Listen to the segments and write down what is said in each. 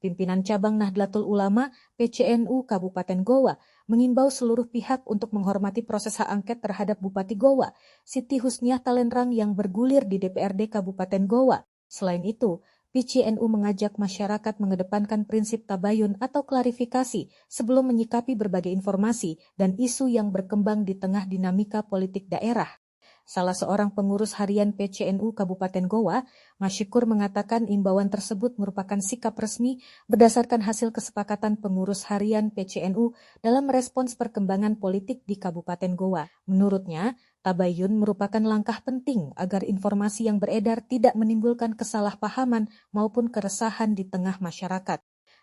pimpinan cabang Nahdlatul Ulama PCNU Kabupaten Goa mengimbau seluruh pihak untuk menghormati proses hak angket terhadap Bupati Goa, Siti Husniah Talenrang yang bergulir di DPRD Kabupaten Goa. Selain itu, PCNU mengajak masyarakat mengedepankan prinsip tabayun atau klarifikasi sebelum menyikapi berbagai informasi dan isu yang berkembang di tengah dinamika politik daerah. Salah seorang pengurus harian PCNU Kabupaten Goa, Masyikur, mengatakan imbauan tersebut merupakan sikap resmi berdasarkan hasil kesepakatan pengurus harian PCNU dalam merespons perkembangan politik di Kabupaten Goa. Menurutnya, tabayun merupakan langkah penting agar informasi yang beredar tidak menimbulkan kesalahpahaman maupun keresahan di tengah masyarakat.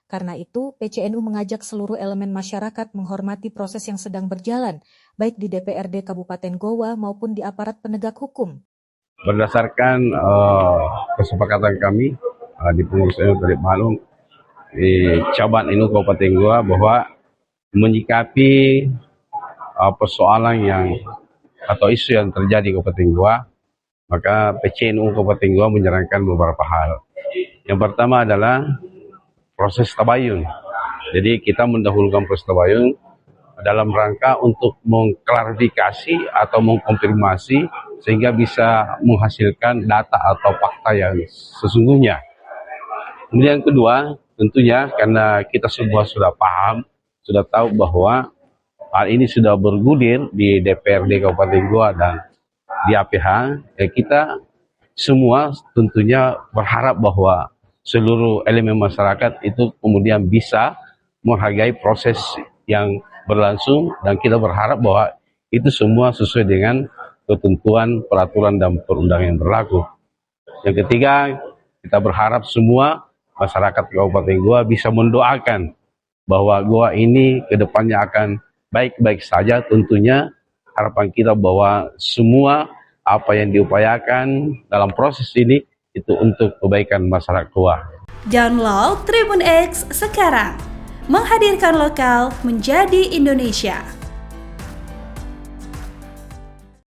Karena itu, PCNU mengajak seluruh elemen masyarakat menghormati proses yang sedang berjalan, baik di DPRD Kabupaten Goa maupun di aparat penegak hukum. Berdasarkan kesepakatan kami di pengurus NU Tarik Malung di cabang NU Kabupaten Goa bahwa menyikapi persoalan yang atau isu yang terjadi di Kabupaten Goa, maka PCNU Kabupaten Goa menyarankan beberapa hal. Yang pertama adalah proses tabayun. Jadi kita mendahulukan proses tabayun dalam rangka untuk mengklarifikasi atau mengkonfirmasi sehingga bisa menghasilkan data atau fakta yang sesungguhnya. Kemudian yang kedua, tentunya karena kita semua sudah paham, sudah tahu bahwa hal ini sudah bergulir di DPRD Kabupaten Goa dan di APH, kita semua tentunya berharap bahwa seluruh elemen masyarakat itu kemudian bisa menghargai proses yang berlangsung dan kita berharap bahwa itu semua sesuai dengan ketentuan, peraturan, dan perundangan yang berlaku. Yang ketiga, kita berharap semua masyarakat Kabupaten Goa bisa mendoakan bahwa Goa ini ke depannya akan baik-baik saja. Tentunya harapan kita bahwa semua apa yang diupayakan dalam proses ini itu untuk kebaikan masyarakat Goa. Download Tribun X sekarang, menghadirkan lokal menjadi Indonesia.